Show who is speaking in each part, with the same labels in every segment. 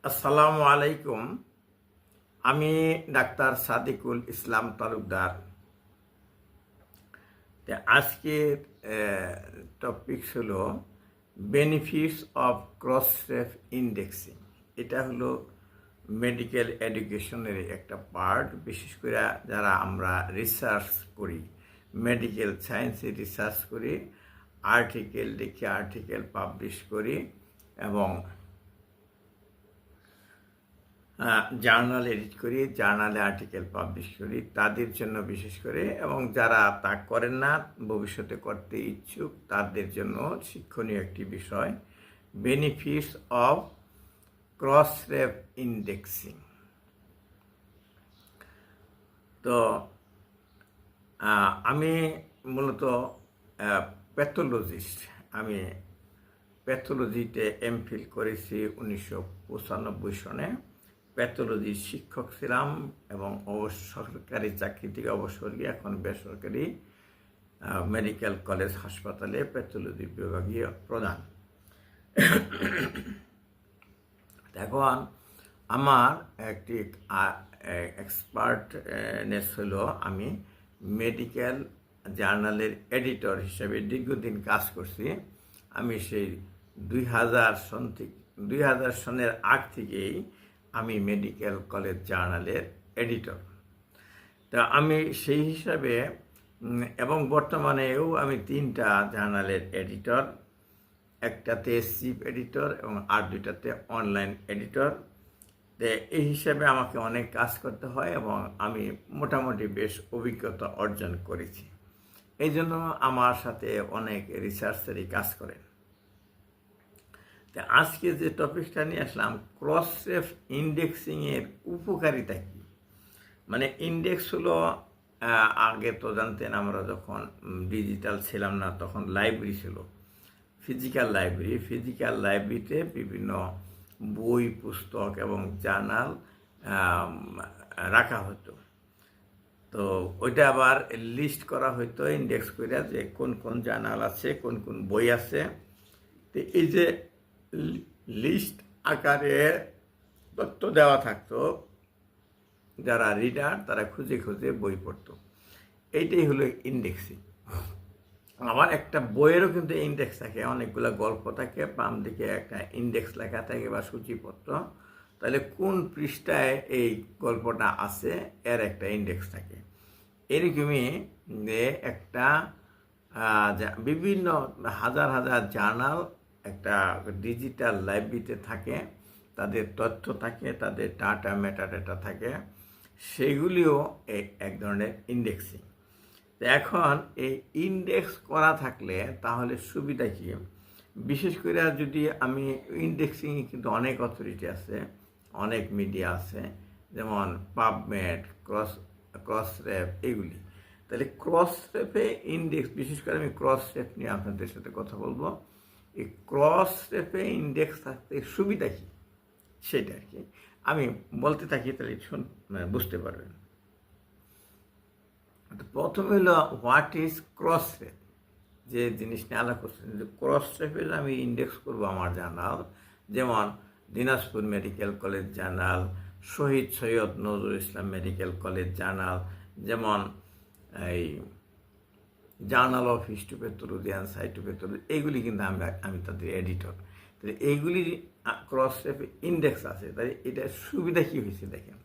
Speaker 1: আসসালামু আলাইকুম। আমি ডাক্তার সাদিকুল ইসলাম তালুকদার। আজকের টপিক হলো benefits of cross ref indexing. এটা হলো মেডিকেল এডুকেশনের একটা পার্ট। বিশেষ করে যারা আমরা রিসার্চ করি, মেডিকেল সায়েন্সে রিসার্চ করি, আর্টিকেল লিখে আর্টিকেল পাবলিশ করি এবং জার্নাল এডিট করি, জার্নালে আর্টিকেল পাবলিশ করি, তাদের জন্য বিশেষ করে, এবং যারা তা করেন না, ভবিষ্যতে করতে ইচ্ছুক, তাদের জন্য শিক্ষণীয় একটি বিষয় benefits of cross ref indexing. তো আমি মূলত প্যাথোলজিস্ট। আমি প্যাথোলজিতে এমফিল করেছি 1995 সনে। প্যাথোলজির শিক্ষক ছিলাম এবং সরকারি চাকরি থেকে অবসর নিয়ে এখন বেসরকারি মেডিকেল কলেজ হাসপাতালে প্যাথোলজি বিভাগীয় প্রধান। এখন আমার একটি এক্সপার্টনেস হলো আমি মেডিকেল জার্নালের এডিটর হিসেবে দীর্ঘদিন কাজ করছি। আমি সেই 2000 সনের আগ থেকেই আমি মেডিকেল কলেজ জার্নালের এডিটর। তা আমি সেই হিসাবে এবং বর্তমানেও আমি 3টা জার্নালের এডিটর, একটাতে চিফ এডিটর এবং আর 2টাতে অনলাইন এডিটর। তো এই হিসাবে আমাকে অনেক কাজ করতে হয় এবং আমি মোটামুটি বেশ অভিজ্ঞতা অর্জন করেছি। এই জন্য আমার সাথে অনেক রিসার্চারই কাজ করেন। আজকে যে টপিকটা নিয়ে আসলাম, ক্রস রেফ ইন্ডেক্সিংয়ের উপকারিতা কী। মানে ইন্ডেক্স হলো, আগে তো জানতেন আমরা যখন ডিজিটাল ছিলাম না তখন লাইব্রেরি ছিল, ফিজিক্যাল লাইব্রেরিতে বিভিন্ন বই, পুস্তক এবং জার্নাল রাখা হতো। তো ওইটা আবার লিস্ট করা হতো ইন্ডেক্স করে, যে কোন কোন জার্নাল আছে, কোন কোন বই আছে। তো এই যে লিস্ট আকারে তথ্য দেওয়া থাকতো, যারা রিডার তারা খুঁজে খুঁজে বই পড়তো। এইটাই হলো ইন্ডেক্সিং। আমার একটা বইয়েরও কিন্তু ইন্ডেক্স থাকে, অনেকগুলো গল্প থাকে, বাম দিকে একটা ইন্ডেক্স লেখা থাকে বা সূচিপত্র। তাহলে কোন পৃষ্ঠায় এই গল্পটা আছে এর একটা ইন্ডেক্স থাকে। এরকমই যে একটা বিভিন্ন হাজার হাজার জার্নাল একটা ডিজিটাল লাইব্রেরিতে থাকে, তাদের তথ্য থাকে, তাদের ডাটা মেটাডাটা থাকে, সেগুলিও এক ধরনের ইন্ডেক্সিং। এখন এই ইন্ডেক্স করা থাকলে তাহলে সুবিধা কী? বিশেষ করে যদি আমি ইন্ডেক্সিংয়ে কিন্তু অনেক অথরিটি আছে, অনেক মিডিয়া আছে, যেমন পাবমেড, ক্রসরেফ, এগুলি। তাহলে ক্রসরেফে ইন্ডেক্স, বিশেষ করে আমি ক্রসরেফ নিয়ে আপনাদের সাথে কথা বলবো। এই ক্রসরেফে ইন্ডেক্স থাকতে সুবিধা কী সেটা আর কি আমি বলতে থাকি, তাহলে বুঝতে পারবেন। প্রথমে হলো হোয়াট ইজ ক্রস রেফ, যে জিনিস নিয়ে আলাদা করছেন। যে ক্রস রেফে আমি ইন্ডেক্স করবো আমার জার্নাল, যেমন দিনাজপুর মেডিকেল কলেজ জার্নাল, শহীদ Syed Nazrul Islam medical college journal, যেমন এই জার্নাল অফ হিস্টোপ্যাথোলজি অ্যান্ড সাইটোপ্যাথোলজি, এইগুলি কিন্তু আমি তাদের এডিটর। তাহলে এইগুলি ক্রস রেফে ইন্ডেক্স আছে। তাই এটা সুবিধা কী হয়েছে দেখেন।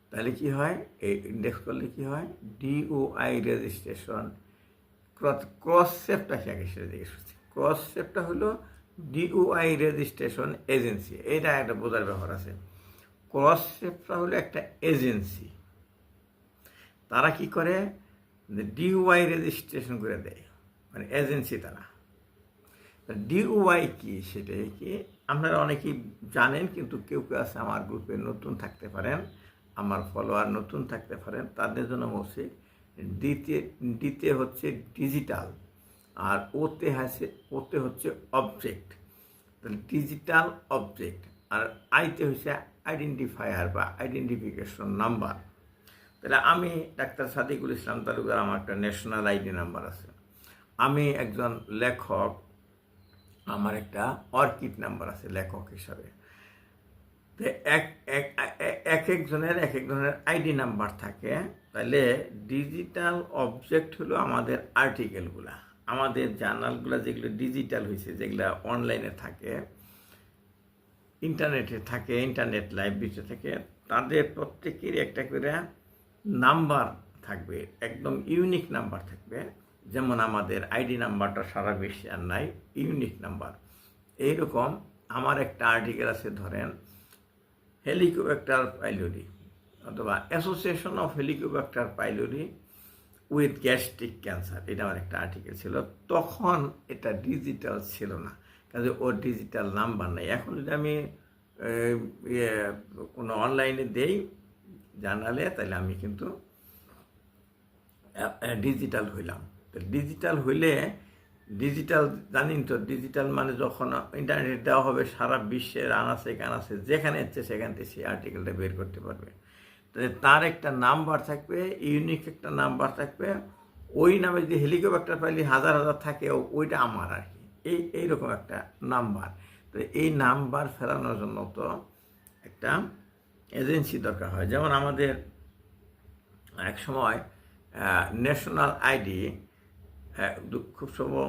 Speaker 1: তাহলে কি হয়, এই ইন্ডেক্স করলে কি হয়, ডিওআই রেজিস্ট্রেশন। ক্রস রেফটা কি আগে সেটা জিজ্ঞেস করছি। ক্রস রেফটা হলো ডিওআই রেজিস্ট্রেশন এজেন্সি। এটা একটা বোঝার ব্যাপার আছে। ক্রস রেফটা হলো একটা এজেন্সি, তারা কি করে, ডিওআই রেজিস্ট্রেশন করে দেয়, মানে এজেন্সি তারা। ডিওআই কি, সেটাই কি আপনারা অনেকেই জানেন, কিন্তু কেউ কেউ আছে আমার গ্রুপে নতুন থাকতে পারেন, আমার ফলোয়ার নতুন থাকতে পারেন, তাদের জন্য বলছি। দ্বিতীয় হচ্ছে ডিজিটাল, আর ওতে হচ্ছে অবজেক্ট। তাহলে ডিজিটাল অবজেক্ট, আর আইতে হচ্ছে আইডেন্টিফায়ার বা আইডেন্টিফিকেশন নাম্বার। তাহলে আমি ডাক্তার সাদিকুল ইসলাম তালুকদার, আমার একটা ন্যাশনাল আইডি নাম্বার আছে। আমি একজন লেখক, আমার একটা অর্কিড নাম্বার আছে লেখক হিসাবে। তো এক এক এক একজনের এক এক ধরনের আইডি নাম্বার থাকে। তাহলে ডিজিটাল অবজেক্ট হলো আমাদের আর্টিকেলগুলা, আমাদের জার্নালগুলো যেগুলো ডিজিটাল হয়েছে, যেগুলো অনলাইনে থাকে, ইন্টারনেটে থাকে, ইন্টারনেট লাইব্রেরিতে থাকে, তাদের প্রত্যেকেরই একটা করে নাম্বার থাকবে, একদম ইউনিক নাম্বার থাকবে। যেমন আমাদের আইডি নাম্বারটা সারা বিশ্বে আর নাই, ইউনিক নাম্বার। এইরকম আমার একটা আর্টিকেল আছে, ধরেন হেলিকোব্যাক্টার পাইলোরি অথবা association of Helicobacter pylori with gastric cancer, এটা আমার একটা আর্টিকেল ছিল। তখন এটা ডিজিটাল ছিল না, কাজে ওর ডিজিটাল নাম্বার নেই। এখন যদি আমি কোনো অনলাইনে দেই জানালে, তাহলে আমি কিন্তু ডিজিটাল হইলাম। তো ডিজিটাল হইলে, ডিজিটাল জানেন তো, ডিজিটাল মানে যখন ইন্টারনেট দেওয়া হবে সারা বিশ্বের আনাচে কানাচে যেখানে ইচ্ছে সেখান থেকে সেই আর্টিকেলটা বের করতে পারবে। তাহলে তার একটা নাম্বার থাকবে, ইউনিক একটা নাম্বার থাকবে। ওই নামে যদি হেলিকপ্টার পাইলে হাজার হাজার থাকে, ওইটা আমার আর কি, এইরকম একটা নাম্বার। তো এই নাম্বার ফেরানোর জন্য তো একটা এজেন্সি দরকার হয়। যেমন আমাদের এক সময় ন্যাশনাল আইডি খুব সম্ভব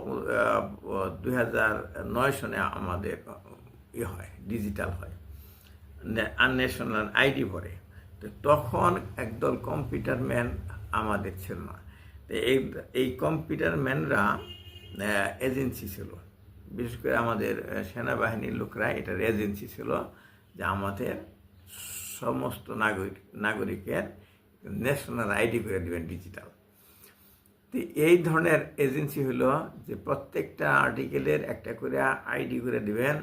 Speaker 1: 2009 সনে আমাদের হয়, ডিজিটাল হয়, ন্যাশনাল আইডি পরে। তো তখন একদল কম্পিউটার ম্যান আমাদের ছিল না। তো এই কম্পিউটার ম্যানরা এজেন্সি ছিল, বিশেষ করে আমাদের সেনাবাহিনীর লোকরা এটার এজেন্সি ছিল, যে আমাদের সমস্ত নাগরিকের ন্যাশনাল আইডি করে দেবেন ডিজিটাল। তো এই ধরনের এজেন্সি হলো যে প্রত্যেকটা আর্টিকেলের একটা করে আইডি করে দিবেন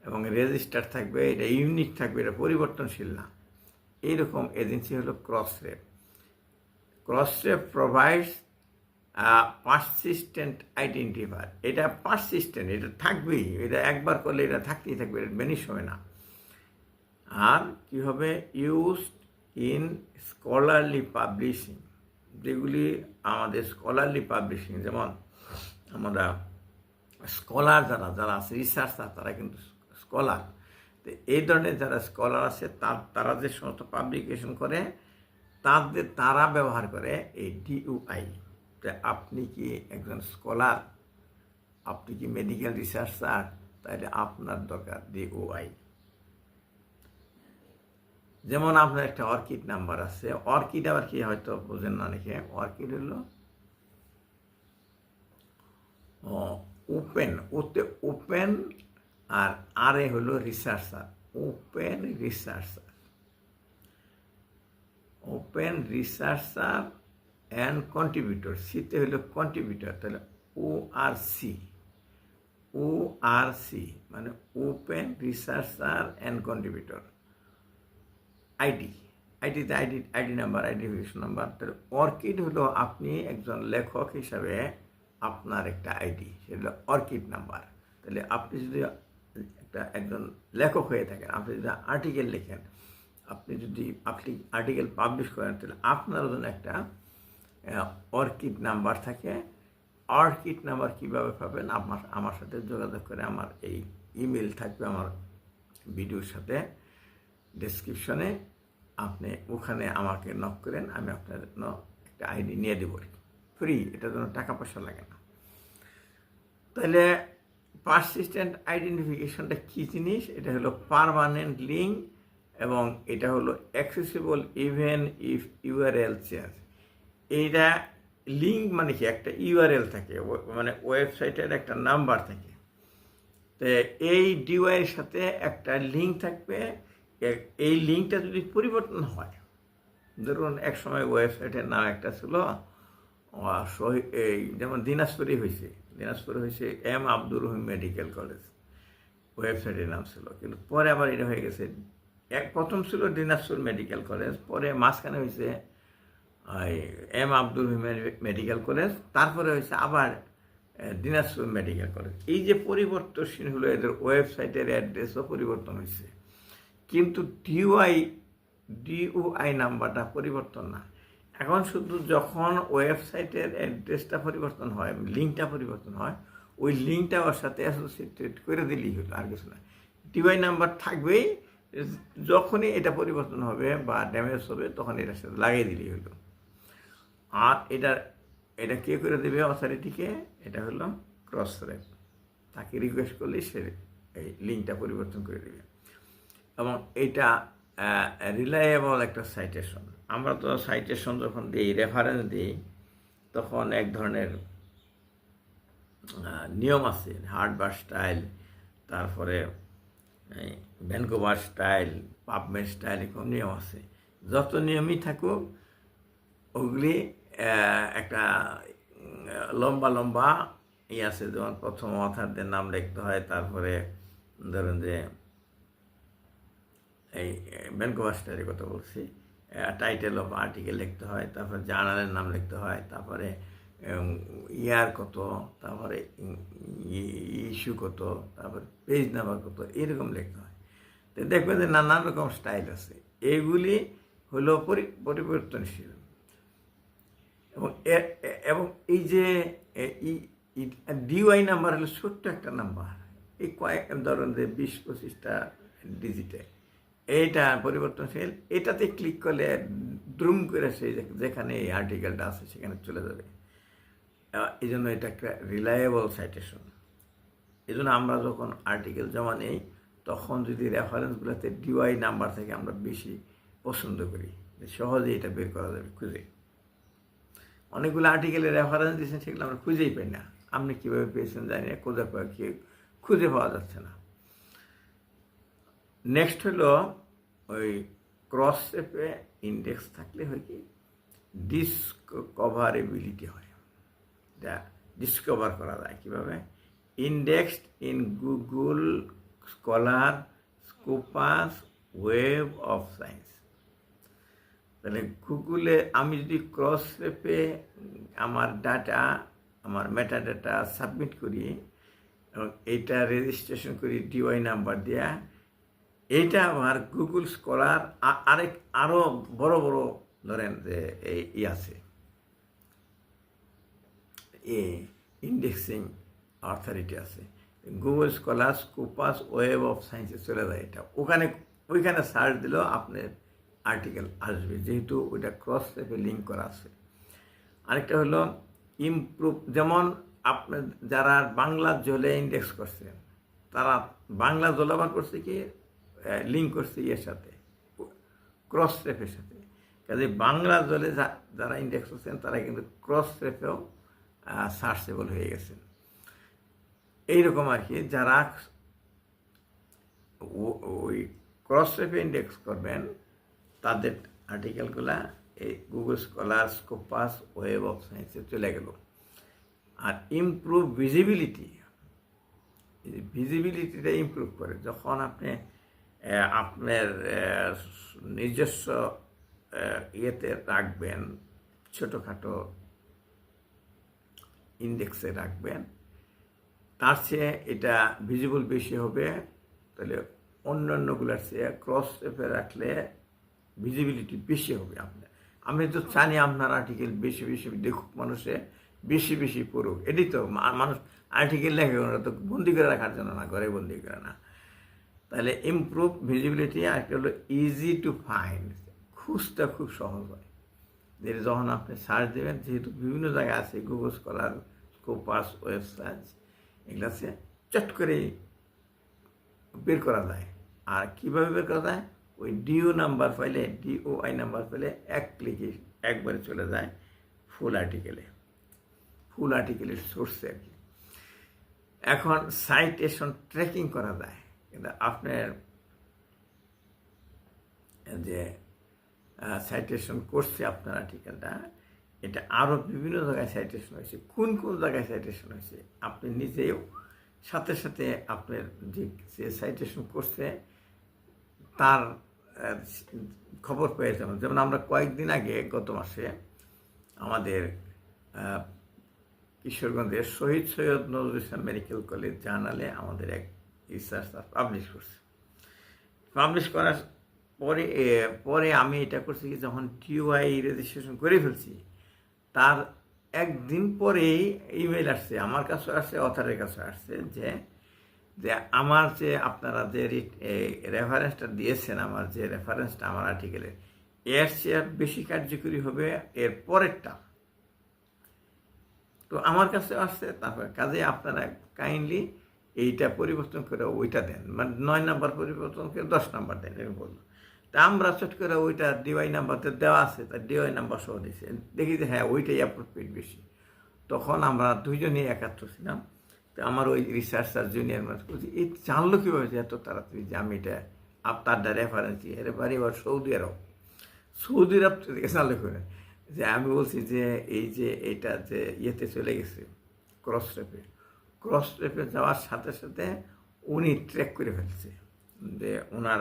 Speaker 1: এবং রেজিস্টার থাকবে, এটা ইউনিক থাকবে, এটা পরিবর্তনশীল না। এইরকম এজেন্সি হলো ক্রসরেফ। ক্রসরেফ প্রোভাইডস পারসিস্টেন্ট আইডেন্টিফায়ার। এটা পারসিস্টেন্ট, এটা থাকবেই, এটা একবার করলে এটা থাকতেই থাকবে, এটা বেনিশ হবে না। আর কী হবে, ইউজড ইন স্কলারলি পাবলিশিং, যেগুলি আমাদের স্কলারলি পাবলিশিং, যেমন আমরা স্কলার যারা আছে, রিসার্চার, তারা কিন্তু স্কলার। তো এই ধরনের যারা স্কলার আছে তারা যে সমস্ত পাবলিকেশন করে, তারা ব্যবহার করে এই ডিইউআই। তো আপনি কি একজন স্কলার, আপনি কি মেডিকেল রিসার্চার, তাহলে আপনার দরকার ডিইউআই। যেমন আপনার একটা অর্কিড নাম্বার আছে, অর্কিড আবার কি হয়তো বোঝেন না অনেকে, অর্কিড হলো ওপেন, ওতে ওপেন, আর আরে হলো researcher, open researcher, open researcher and contributor, সিতে হলো কন্ট্রিবিউটর। তাহলে ORC মানে ওপেন রিসার্চার অ্যান্ড কন্ট্রিবিউটর। আইডিতে আইডি নাম্বার, আইডেন্টিফিকেশন নাম্বার। তাহলে অর্কিড হলো আপনি একজন লেখক হিসাবে আপনার একটা আইডি, সেটা হলো অর্কিড নাম্বার। তাহলে আপনি যদি একজন লেখক হয়ে থাকেন, আপনি যদি আর্টিকেল লেখেন, আপনি আর্টিকেল পাবলিশ করেন, তাহলে আপনার জন্য একটা অর্কিড নাম্বার থাকে। অর্কিড নাম্বার কীভাবে পাবেন, আমার সাথে যোগাযোগ করে, আমার এই ইমেল থাকবে আমার ভিডিওর সাথে ডেসক্রিপশনে, আপনি ওখানে আমাকে নক করেন, আমি আপনার জন্য একটা আইডি নিয়ে দেবো, ফ্রি, এটার জন্য টাকা পয়সা লাগে না। তাহলে পারসিস্টেন্ট আইডেন্টিফিকেশনটা কী জিনিস, এটা হলো পার্মানেন্ট লিঙ্ক, এবং এটা হলো accessible even if URL change. এইটা লিঙ্ক মানে কি, একটা ইউআরএল থাকে, মানে ওয়েবসাইটের একটা নাম্বার থাকে। তো এই ডিওয়াইয়ের সাথে একটা লিঙ্ক থাকবে। এই লিঙ্কটা যদি পরিবর্তন হয়, ধরুন এক সময় ওয়েবসাইটের নাম একটা ছিল এই যেমন দিনাজপুরে হয়েছে M Abdur Rahim medical college, ওয়েবসাইটের নাম ছিল। কিন্তু পরে আবার এটা হয়ে গেছে, প্রথম ছিল দিনাজপুর মেডিকেল কলেজ, পরে মাঝখানে হয়েছে M Abdur Rahim medical college, তারপরে হয়েছে আবার দিনাজপুর মেডিকেল কলেজ। এই যে পরিবর্তনশীল হলো, এদের ওয়েবসাইটের অ্যাড্রেসও পরিবর্তন হয়েছে, কিন্তু ডিইউআই নাম্বারটা পরিবর্তন না। এখন শুধু যখন ওয়েবসাইটের অ্যাড্রেসটা পরিবর্তন হয়, লিঙ্কটা পরিবর্তন হয়, ওই লিঙ্কটা ওর সাথে অ্যাসোসিয়েটেড করে দিলেই হলো, আর কিছু না। ডিইউআই নাম্বার থাকবেই, যখনই এটা পরিবর্তন হবে বা ড্যামেজ হবে তখন এটার সাথে লাগিয়ে দিলেই হলো। আর এটা কে করে দেবে অথরিটিকে? এটা হলো ক্রস রেপ। তাকে রিকোয়েস্ট করলে সে এই লিঙ্কটা পরিবর্তন করে দেবে। এবং এটা রিলায়েবল একটা সাইটেশন। আমরা তো সাইটেশন যখন দিই, রেফারেন্স দিই, তখন এক ধরনের নিয়ম আছে, হার্ডবার স্টাইল, তারপরে ভ্যানকুভার স্টাইল, পাবমেড স্টাইল, এরকম নিয়ম আছে। যত নিয়মই থাকুক ওগুলি একটা লম্বা লম্বা আছে। যেমন প্রথম অথারদের নাম লিখতে হয়, তারপরে ধরেন যে এই ভ্যানকুভার স্টাইলের কথা বলছি, টাইটেল অফ আর্টিকেল লিখতে হয়, তারপরে জার্নালের নাম লিখতে হয়, তারপরে ইয়ার কত, তারপরে ইস্যু কত, তারপরে পেজ নাম্বার কত, এরকম লিখতে হয়। তো দেখবেন যে নানান রকম স্টাইল আছে। এইগুলি হলো পরিবর্তনশীল। এবং এই যে ডিওয়াই নাম্বার হলো ছোট্ট একটা নাম্বার, এই কয়েক ধরেন যে 20-25টা ডিজিটে, এইটা পরিবর্তনশীল। এটাতে ক্লিক করলে দ্রুম করে সেই যেখানে এই আর্টিকেলটা আছে সেখানে চলে যাবে। এই জন্য এটা একটা রিলায়েবল সাইটেশন। এই জন্য আমরা যখন আর্টিকেল জমা নেই তখন যদি রেফারেন্সগুলোতে ডিওয়াই নাম্বার থেকে আমরা বেশি পছন্দ করি, সহজে এটা বের করা যাবে খুঁজে। অনেকগুলো আর্টিকেলের রেফারেন্স দিয়েছেন, সেগুলো আমরা খুঁজেই পাই না। আপনি কীভাবে পেয়েছেন জানি না, খুঁজে পাওয়া যাচ্ছে না। নেক্সট হলো ওই ক্রস শেপে ইন্ডেক্স থাকলে হয় কি, ডিসকভারেবিলিটি হয়। এটা ডিসকভার করা যায় কীভাবে? Indexed in Google scholar, Scopus, web of science. তাহলে গুগলে আমি যদি ক্রস শেপে আমার ডাটা, আমার মেটা ডাটা সাবমিট করি এবং এইটা রেজিস্ট্রেশন করি ডিওয়াই নাম্বার দেওয়া, এইটা আমার গুগল স্কলার আরও বড় বড় ধরেন যে এই আছে, ইন্ডেক্সিং অথরিটি আছে, Google scholar, Scopus, web of সায়েন্সে চলে যায়। এটা ওইখানে সার্চ দিলেও আপনার আর্টিকেল আসবে, যেহেতু ওইটা ক্রস শেপে লিঙ্ক করা আছে। আরেকটা হলো ইমপ্রুভ, যেমন আপনার যারা বাংলা জলে ইন্ডেক্স করছে, তারা বাংলা জল আবার করছে কি, লিঙ্ক করছে ইয়ের সাথে, ক্রস শেপের সাথে। কাজে বাংলা জলে যারা ইন্ডেক্স করছেন তারা কিন্তু ক্রস শেপেও সার্চেবল হয়ে গেছেন। এইরকম আর কি, যারা ওই ক্রস শেপে ইন্ডেক্স করবেন তাদের আর্টিকেলগুলা এই Google scholar, Scopus, web of সায়েন্সে চলে গেল। আর ইমপ্রুভ ভিজিবিলিটিটা ইমপ্রুভ করে যখন আপনি আপনার নিজস্ব ইয়েতে রাখবেন, ছোটোখাটো ইন্ডেক্সে রাখবেন, তার চেয়ে এটা ভিজিবল বেশি হবে। তাহলে অন্যান্যগুলোর চেয়ে ক্রস শেপে রাখলে ভিজিবিলিটি বেশি হবে। আমি তো জানি আপনার আর্টিকেল বেশি বেশি দেখুক, মানুষে বেশি বেশি পড়ুক। এটাই তো মানুষ আর্টিকেল লেখে, ওরা তো বন্দি করে রাখার জন্য না, ঘরে বন্দি করে না। তাহলে ইমপ্রুভ ভিজিবিলিটি। আর একটা হলো ইজি টু ফাইন্ড, খুঁজতে খুব সহজ হয়। যেটা যখন আপনি সার্চ দেবেন, যেহেতু বিভিন্ন জায়গায় আছে, Google scholar, Scopus, web search, এগুলো আছে, চট করে বের করা যায়। আর কীভাবে বের করা যায়? ওই ডিও নাম্বার পাইলে, ডিওআই নাম্বার পেলে এক ক্লিকে একবারে চলে যায় ফুল আর্টিকেলের সোর্সে আর কি। এখন সাইটেশন ট্র্যাকিং করা যায়, কিন্তু আপনার যে সাইটেশন করছে আপনার আর্টিকেলটা, এটা আরও বিভিন্ন জায়গায় সাইটেশন হয়েছে। কোন কোন জায়গায় সাইটেশন হয়েছে আপনি নিজেও সাথে সাথে আপনার যে সাইটেশন করছে তার খবর পেয়ে যাবেন। যেমন আমরা কয়েকদিন আগে, গত মাসে, আমাদের কিশোরগঞ্জের শহীদ সৈয়দ নজরুল ইসলাম মেডিকেল কলেজ জার্নালে আমাদের এক রিসার্চ পাবলিশ করছে। পাবলিশ করার পরে আমি এটা করছি কি, যখন টিওআই রেজিস্ট্রেশন করে ফেলছি, তার একদিন পরেই ইমেল আসছে, আমার কাছে আসছে, অথারের কাছে আসছে, যে যে আমার যে আপনারা যে রেফারেন্সটা দিয়েছেন, আমার যে রেফারেন্সটা আমার আর্টিকেলে, এর চেয়ে বেশি কার্যকরী হবে এর পরেরটা। তো আমার কাছে আসছে, তারপরে কাজে আপনারা কাইন্ডলি এইটা পরিবর্তন করে ওইটা দেন, মানে 9 নাম্বার পরিবর্তন করে 10 নাম্বার দেন, এরকম বললো। তা আমরা চট করে ওইটা ডিওয়াই নাম্বারতে দেওয়া আছে, তার ডিওয়াই নাম্বার সহ দিয়েছে, দেখি যে হ্যাঁ ওইটাই অ্যাপ্রোপ্রিয়েট বেশি। তখন আমরা দুইজনেই একাত্র ছিলাম। তো আমার ওই রিসার্চার জুনিয়র মানুষ বলছি, এই জানলো কীভাবে যে এত তাড়াতাড়ি যে আমি এটা তার রেফারেন্স দিয়ে, এর বাড়ি আবার সৌদি আরব। সৌদি আরব থেকে জানলো করে যে আমি বলছি যে এই যে এইটা যে ইয়েতে চলে গেছে ক্রস রেপে যাওয়ার সাথে সাথে উনি ট্র্যাক করে ফেলছে যে ওনার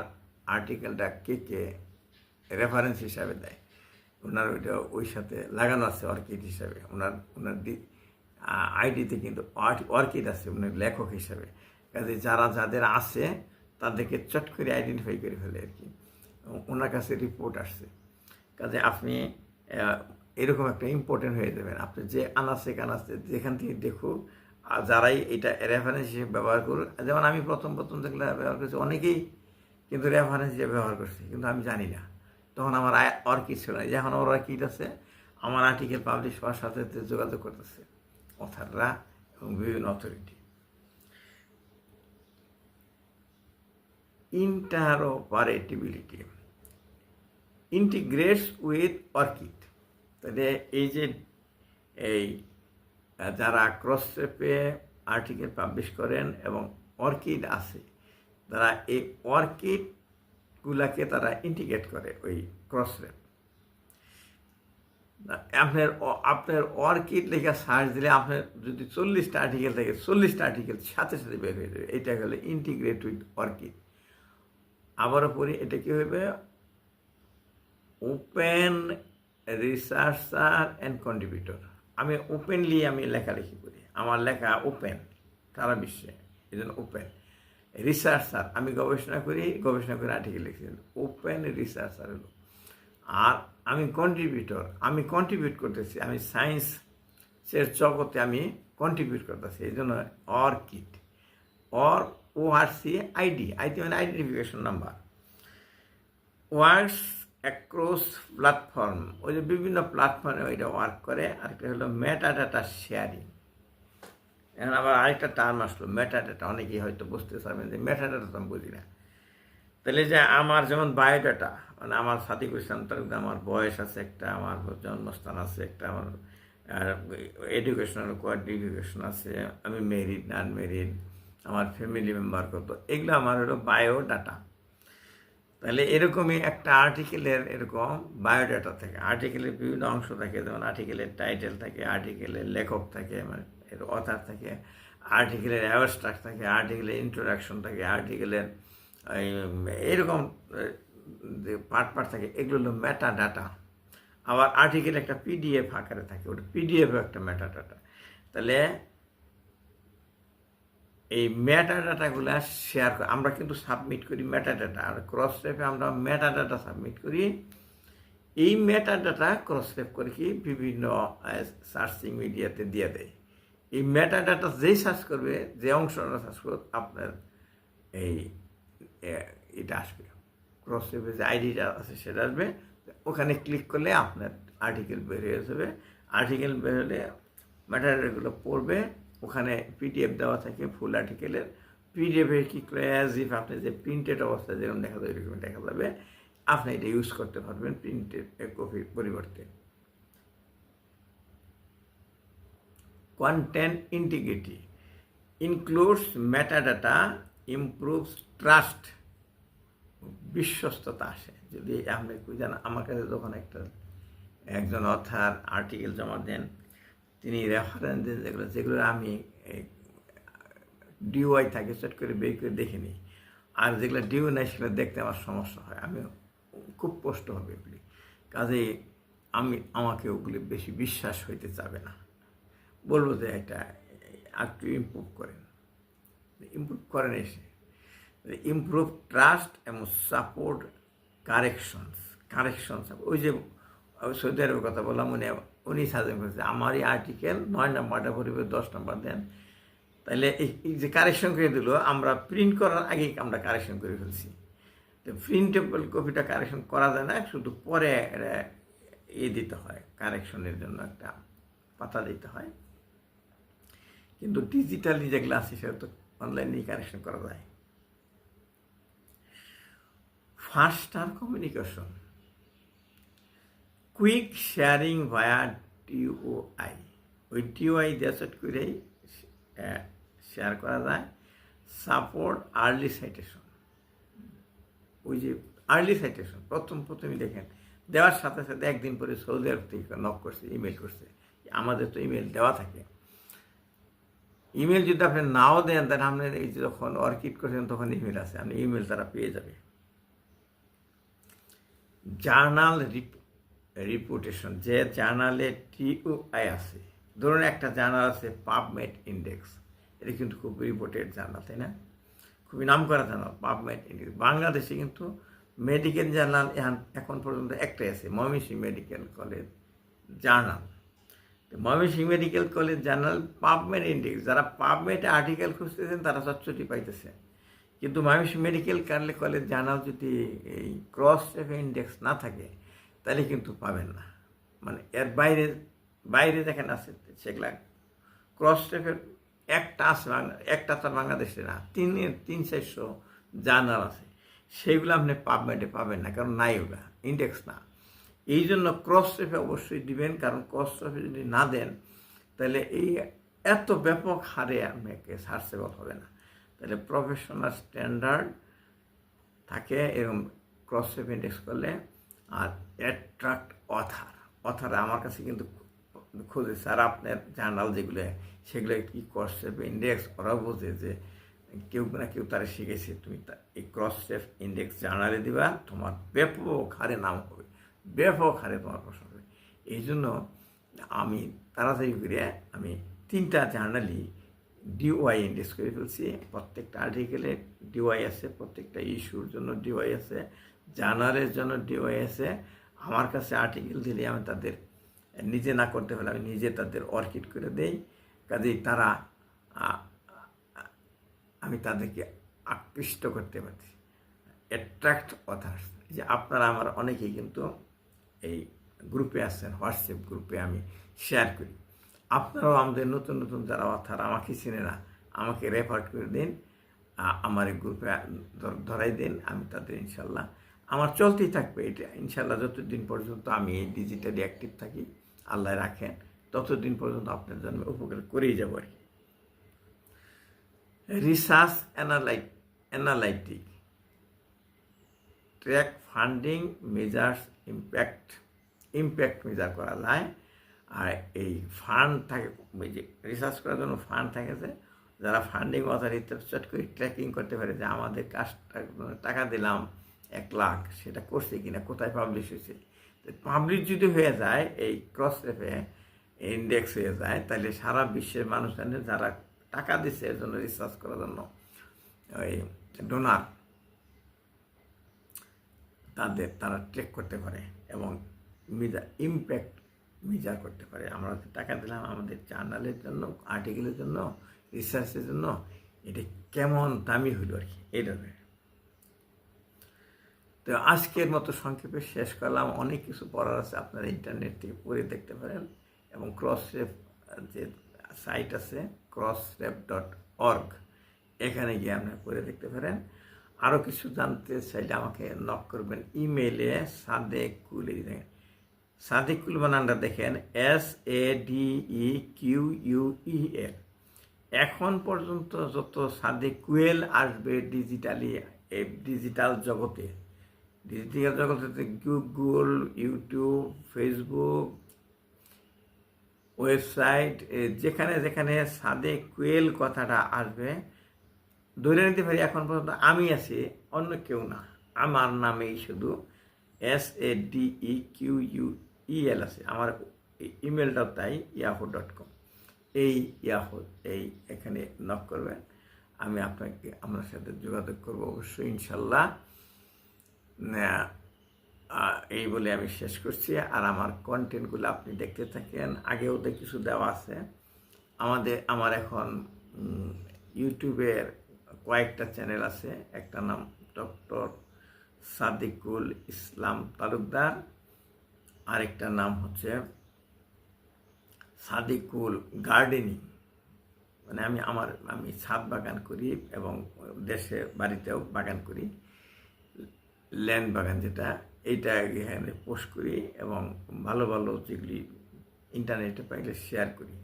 Speaker 1: আর্টিকেলটা কে কে রেফারেন্স হিসাবে দেয়, ওনার ওইটা ওই সাথে লাগানো আছে অর্কিড হিসাবে, ওনার আইডিতে কিন্তু অর্কিড আছে উনি লেখক হিসাবে। কাজে যাদের আছে তাদেরকে চট করে আইডেন্টিফাই করে ফেলে আর কি, ওনার কাছে রিপোর্ট আসছে। কাজে আপনি এরকম একটা ইম্পর্টেন্ট হয়ে যাবেন। আপনি যে আনাচে কানাচে যেখান থেকে দেখুক, আর যারাই এটা রেফারেন্স হিসেবে ব্যবহার করুক, যেমন আমি প্রথম যেগুলো ব্যবহার করছি অনেকেই কিন্তু রেফারেন্স হিসেবে ব্যবহার করছে, কিন্তু আমি জানি না, তখন আমার অর্কিড ছিল না। যখন ওর অর্কিড আছে, আমার আর্টিকেল পাবলিশ হওয়ার সাথে যোগাযোগ করতেছে অথাররা এবং বিভিন্ন authority. Interoperability integrates with Orchid. তাহলে এই যে যারা ক্রসরেপে আর্টিকেল পাবলিশ করেন এবং অর্কিড আছে, তারা এই অর্কিডগুলাকে তারা ইন্টিগ্রেট করে ওই ক্রসরেপ। আপনার অর্কিড লেখা সার্চ দিলে আপনার যদি 40টা আর্টিকেল থাকে, 40টা আর্টিকেল সাথে সাথে বের হয়ে যাবে। এটা হলো ইন্টিগ্রেট উইথ অর্কিড। আবারও পড়ি, এটা কী হবে, ওপেন রিসার্চার অ্যান্ড কন্ট্রিবিউটর। আমি ওপেনলি লেখালেখি করি, আমার লেখা ওপেন সারা বিশ্বে, এই জন্য ওপেন রিসার্চার। আমি গবেষণা করে আর্টিকেল লিখছি, ওপেন রিসার্চার হলো। আর আমি কন্ট্রিবিউটর, আমি কন্ট্রিবিউট করতেছি, আমি সায়েন্সের জগতে আমি কন্ট্রিবিউট করতেছি, এই জন্য অর্কিড। ORC আইডি মানে identification number. Works across platform, ওই যে বিভিন্ন প্ল্যাটফর্মে ওইটা ওয়ার্ক করে। আরেকটা হলো মেটাডাটা শেয়ারিং। এখন আবার আরেকটা টার্ম আসলো মেটাডাটা, অনেকেই হয়তো বুঝতে পারবেন যে মেটাডাটা তো আমি বুঝি না। তাহলে যে আমার যেমন বায়োডাটা, মানে আমার সাদিকুল ইসলাম তালুকদার, আমার বয়স আছে একটা, আমার জন্মস্থান আছে একটা, আমার এডুকেশনাল কোয়ালিফিকেশন আছে, আমি মেরিড না আনমেরিড, আমার ফ্যামিলি মেম্বার কত, এগুলো আমার হলো বায়োডাটা। তাহলে এরকমই একটা আর্টিকেলের এরকম বায়োডাটা থাকে, আর্টিকেলের বিভিন্ন অংশ থাকে, যেমন আর্টিকেলের টাইটেল থাকে, আর্টিকেলের লেখক থাকে, মানে এর অথার থাকে, আর্টিকেলের অ্যাবস্ট্রাক্ট থাকে, আর্টিকেলের ইন্ট্রোডাকশন থাকে, আর্টিকেলের এরকম পার্ট থাকে, এগুলো হলো মেটা ডাটা। আবার আর্টিকেল একটা PDF আকারে থাকে, ওটা PDF-ও একটা মেটা ডাটা। তাহলে এই মেটা ডাটাগুলো শেয়ার করে আমরা কিন্তু সাবমিট করি মেটা ডাটা, আর ক্রসরেপে আমরা মেটা ডাটা সাবমিট করি। এই মেটা ডাটা ক্রসরেপ করে কি বিভিন্ন সার্চিং মিডিয়াতে দিয়ে দেয়। এই মেটা ডাটা যেই সার্চ করবে, যে অংশটা সার্চ করবে, আপনার এটা আসবে, ক্রসরেপে যে আইডিটা আছে সেটা আসবে, ওখানে ক্লিক করলে আপনার আর্টিকেল বের হয়ে যাবে। আর্টিকেল বের হলে ম্যাটারগুলো পড়বে, ওখানে PDF দেওয়া থাকে ফুল আর্টিকেলের। PDF-এ কি করে অ্যাজ ইফ আপনি যে প্রিন্টেড অবস্থায় যেরকম দেখা যাবে এরকম দেখা যাবে, আপনি এটা ইউজ করতে পারবেন প্রিন্টেড কপির পরিবর্তে। Content integrity includes metadata, improves trust, বিশ্বস্ততা আসে। যদি আপনি জানেন, আমার কাছে যখন একজন অথার আর্টিকেল জমা দেন, তিনি রেফারেন্স দেন যেগুলো আমি DOI থাকে সেট করে বের করে দেখে নিই, আর যেগুলো DOI নাই সেগুলো দেখতে আমার সমস্যা হয়, আমি খুব কষ্ট হবে এগুলি। কাজেই আমাকে ওগুলি বেশি বিশ্বাস হইতে চাবে না, বলবো যে এটা একটু ইমপ্রুভ করেন এসে ইমপ্রুভ ট্রাস্ট এবং সাপোর্ট কারেকশনস। ওই যে সৌদি আরবের কথা বললাম, উনি সাজেস্ট করেছে আমার এই আর্টিকেল 9 নাম্বারটা পরিবে 10 নাম্বার দেন, তাহলে এই যে কারেকশন করে দিল, আমরা প্রিন্ট করার আগেই আমরা কারেকশন করে ফেলছি। তো প্রিন্টেবল কপিটা কারেকশন করা যায় না, শুধু পরে দিতে হয়, কারেকশনের জন্য একটা পাতা দিতে হয়। কিন্তু ডিজিটালি যেগুলো আছে সেটা তো অনলাইনেই কারেকশন করা যায়। ফাস্টার কমিউনিকেশন, কুইক শেয়ারিং ভায়া টিওআই, ওই টিওআই দিয়ে সেট করেই শেয়ার করা যায়। সাপোর্ট আর্লি সাইটেশন, ওই যে আর্লি সাইটেশন প্রথমে দেখেন, দেওয়ার সাথে সাথে একদিন পরে সৌদি আরব থেকে নক করছে, ইমেল করছে। আমাদের তো ইমেল দেওয়া থাকে। ইমেল যদি আপনি নাও দেন, তাহলে আপনার এই যে যখন অর্কিড করছেন তখন ইমেল আছে, আপনি ইমেল তারা পেয়ে যাবে। জার্নাল রিপুটেশন, যে জার্নালে টিওআই আছে, ধরুন একটা জার্নাল আছে পাবমেড ইন্ডেক্স, এটা কিন্তু খুব রিপোর্টেড জার্নাল, তাই না? খুবই নাম করা জার্নাল পাবমেড ইন্ডেক্স। বাংলাদেশে কিন্তু মেডিকেল জার্নাল এখন পর্যন্ত একটাই আছে, Mymensingh medical college journal. Mymensingh medical college journal PubMed index, যারা পাবমেডে আর্টিকেল খুঁজতেছেন তারা চটচটি পাইতেছে। কিন্তু ময়মনসিংহ মেডিকেল কলেজ জার্নাল যদি এই ক্রস ইন্ডেক্স না থাকে তাহলে কিন্তু পাবেন না। মানে এর বাইরে যেখানে আছে সেগুলা ক্রস টেপের একটা আছে, একটা তো বাংলাদেশে না, 300-400 জার্নাল আছে, সেগুলো আপনি পাবমেডে পাবেন না, কারণ নাই, ওগুলা ইন্ডেক্স না। এই জন্য ক্রস টেপে অবশ্যই দিবেন, কারণ ক্রস টেপে যদি না দেন তাহলে এই এত ব্যাপক হারে আপনাকে সার্চেবল হবে না। তাহলে প্রফেশনাল স্ট্যান্ডার্ড থাকে এরকম ক্রস টেপ ইন্ডেক্স করলে। আর অ্যাট্রাক্ট অথার আমার কাছে কিন্তু খুঁজে, স্যার আপনার জার্নাল যেগুলো সেগুলো কি ক্রস টেপ ইন্ডেক্স, ওরা বোঝে যে কেউ না কেউ তারা শিখেছে, তুমি এই ক্রস টেপ ইন্ডেক্স জার্নালে দিবা, তোমার ব্যাপক হারে নাম হবে, ব্যাপক হারে তোমার প্রশ্ন হবে। এই জন্য আমি তাড়াতাড়ি করে আমি 3টা জার্নালই ডিওয়াই ইন্ডেক্স করে ফেলছি। প্রত্যেকটা আর্টিকেলে ডিওয়াই আছে, প্রত্যেকটা ইস্যুর জন্য ডিওয়াই আছে, জার্নালের জন্য ডিওয়াই আছে। আমার কাছে আর্টিকেল দিলে আমি তাদের নিজে না করতে হলে আমি নিজে তাদের অর্কিড করে দেই, কাজেই তারা আমি তাদেরকে আকৃষ্ট করতে পারছি। অ্যাট্রাক্ট অথার্স, যে আপনারা আমার অনেকেই কিন্তু এই গ্রুপে আছেন, হোয়াটসঅ্যাপ গ্রুপে আমি শেয়ার করি। আপনারাও আমাদের নতুন নতুন যারা অথার আমাকে চিনে না, আমাকে রেফার করে দিন, আমার এই গ্রুপে ধরাই দিন, আমি তাদের ইনশাল্লাহ আমার চলতেই থাকবে এটা ইনশাল্লাহ, যতদিন পর্যন্ত আমি এই ডিজিটালি অ্যাক্টিভ থাকি, আল্লাহ রাখেন, ততদিন পর্যন্ত আপনার জন্য উপকার করেই যাব আর কি। Research analytic, track funding measures impact measure করা যায়। আর এই ফান্ড থাকে, যে রিসার্চ করার জন্য ফান্ড থাকে, যে যারা ফান্ডিং অথরিটি চট করে ট্র্যাকিং করতে পারে যে আমাদের কাজটা টাকা দিলাম 1 লাখ, সেটা করছে কিনা, কোথায় পাবলিশ হয়েছে। পাবলিশ যদি হয়ে যায়, এই ক্রস রেপে ইন্ডেক্স হয়ে যায়, তাহলে সারা বিশ্বের মানুষ জানে যারা টাকা দিচ্ছে এর জন্য, রিসার্চ করার জন্য, ওই ডোনার, তারা ট্রেক করতে পারে এবং ইম্প্যাক্ট মেজার করতে পারে। আমরা টাকা দিলাম আমাদের জার্নালের জন্য, আর্টিকেলের জন্য, রিসার্চের জন্য, এটা কেমন দামি হইল আর কি, এইভাবে। তো আজকের মতো সংক্ষেপে শেষ করলাম। অনেক কিছু পড়ার আছে, আপনারা ইন্টারনেট থেকে পড়ে দেখতে পারেন, এবং ক্রসরেপ যে সাইট আছে crossref.org, এখানে গিয়ে আপনারা পড়ে দেখতে পারেন। আরও কিছু জানতে চাইলে আমাকে নক করবেন ইমেইলে, সাদেকুল বানানটা দেখেন SADEQUEL। এখন পর্যন্ত যত সাদেকুয়েল আসবে ডিজিটাল জগতে, গুগল, ইউটিউব, ফেসবুক, ওয়েবসাইট, যেখানে যেখানে সাদেকুয়েল কথাটা আসবে, ধরে নিতে পারি এখন পর্যন্ত আমি আছি, অন্য কেউ না, আমার নামেই শুধু SADEQUEL আছে। আমার ইমেলটাও তাই, yahoo.com। এখানে নক করবেন, আমি আপনার সাথে যোগাযোগ করব অবশ্যই ইনশাল্লাহ। এই বলে আমি শেষ করছি। আর আমার কন্টেন্টগুলো আপনি দেখতে থাকেন, আগেও তো কিছু দেওয়া আছে। আমার এখন ইউটিউবের কয়েকটা চ্যানেল আছে। একটা নাম ডক্টর সাদিকুল ইসলাম তালুকদার, আরেকটা নাম হচ্ছে সাদিকুল গার্ডেনিং। মানে আমি ছাদ বাগান করি এবং দেশে বাড়িতেও বাগান করি, ল্যান্ড বাগান যেটা, এইটা এখানে পোস্ট করি এবং ভালো ভালো যেগুলি ইন্টারনেটে পাইলে শেয়ার করি।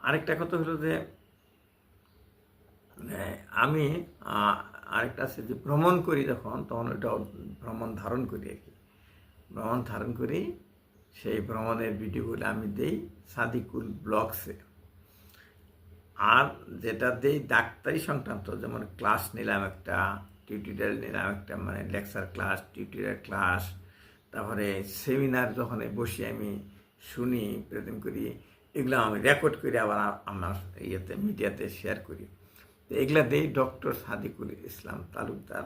Speaker 1: আরেকটা কথা হলো যে আমি আরেকটা আছে যে ভ্রমণ করি তখন ওটা ভ্রমণ ধারণ করি আর কি, ভ্রমণ ধারণ করি। সেই ভ্রমণের ভিডিওগুলো আমি দেই সাদিকুল ব্লগসে। আর যেটা দেই ডাক্তারি সংক্রান্ত, যেমন ক্লাস নিলাম একটা, টিউটোরিয়াল নিলাম একটা, মানে লেকচার ক্লাস, টিউটোরিয়াল ক্লাস, তারপরে সেমিনার যখন বসে আমি শুনি, প্রেজেন্ট করি, এগুলো আমি রেকর্ড করে আবার আমার মিডিয়াতে শেয়ার করি। তো এগুলা দেই ডক্টর সাদিকুল ইসলাম তালুকদার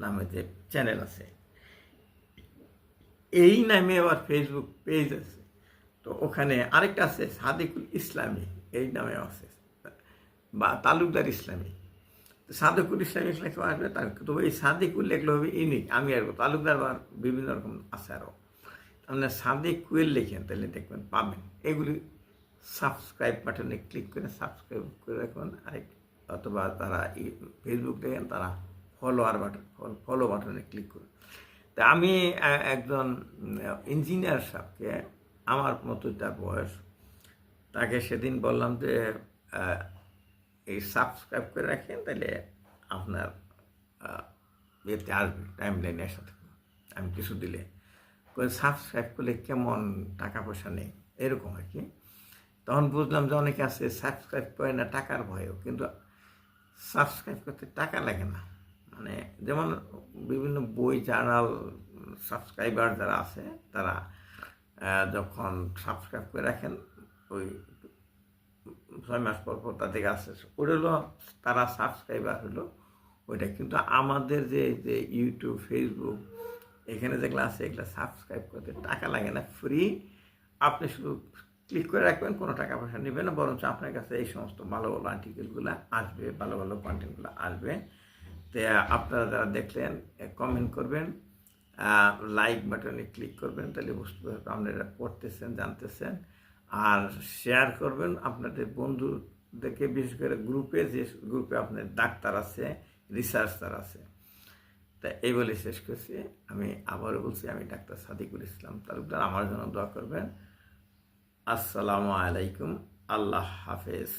Speaker 1: নামে যে চ্যানেল আছে, এই নামে আবার ফেসবুক পেজ আছে। তো ওখানে আরেকটা আছে সাদিকুল ইসলামী, এই নামে আছে, বা তালুকদার ইসলামী। সাদিকুল ইসলামী লেখা আসবে, তো এই সাদিকুল লেখলে হবে ইউনিক। আমি আর তালুকদার বা বিভিন্ন রকম আছে আরও। আপনার সাদিকুল লেখেন তাহলে দেখবেন পাবেন। এগুলি সাবস্ক্রাইব বাটনে ক্লিক করে সাবস্ক্রাইব করে রাখবেন। অথবা তারা ফেসবুক দেখেন, তারা ফলো বাটনে ক্লিক করুন। তা আমি একজন ইঞ্জিনিয়ার সাহেবকে, আমার মতো তার বয়স, তাকে সেদিন বললাম যে এই সাবস্ক্রাইব করে রাখেন, তাহলে আপনার ইয়েতে আসবে, টাইম লাইনে সাথে আমি কিছু দিলে সাবস্ক্রাইব করলে কেমন টাকা পয়সা নেই, এরকম আর কি। তখন বুঝলাম যে অনেকে আছে সাবস্ক্রাইব করে না টাকার ভয়েও, কিন্তু সাবস্ক্রাইব করতে টাকা লাগে না। মানে যেমন বিভিন্ন বই, জার্নাল সাবস্ক্রাইবার যারা আছে, তারা যখন সাবস্ক্রাইব করে রাখেন, ওই 6 মাস পর পর তাদের আসে, ওটা হলো তারা সাবস্ক্রাইবার হলো ওইটা। কিন্তু আমাদের যে যে ইউটিউব, ফেসবুক, এখানে যেগুলো আছে, এগুলো সাবস্ক্রাইব করতে টাকা লাগে না, ফ্রি। আপনি শুধু ক্লিক করে রাখবেন, কোনো টাকা পয়সা নেবেন না, বরঞ্চ আপনার কাছে এই সমস্ত ভালো ভালো আর্টিকেলগুলো আসবে, ভালো ভালো কন্টেন্টগুলো আসবে। তো আপনারা যারা দেখলেন কমেন্ট করবেন, লাইক বাটনে ক্লিক করবেন, তাহলে বুঝতে পারবেন আপনারা পড়তেছেন, জানতেছেন। আর শেয়ার করবেন আপনাদের বন্ধুদেরকে, বিশেষ করে গ্রুপে, যে গ্রুপে আপনার ডাক্তার আছে, রিসার্চার আছে। তা এই বলে শেষ করছি। আমি আবারও বলছি, আমি ডাক্তার সাদিকুল ইসলাম তালুকদার। আমার জন্য দোয়া করবেন। আসসালামু আলাইকুম, আল্লাহ হাফেজ।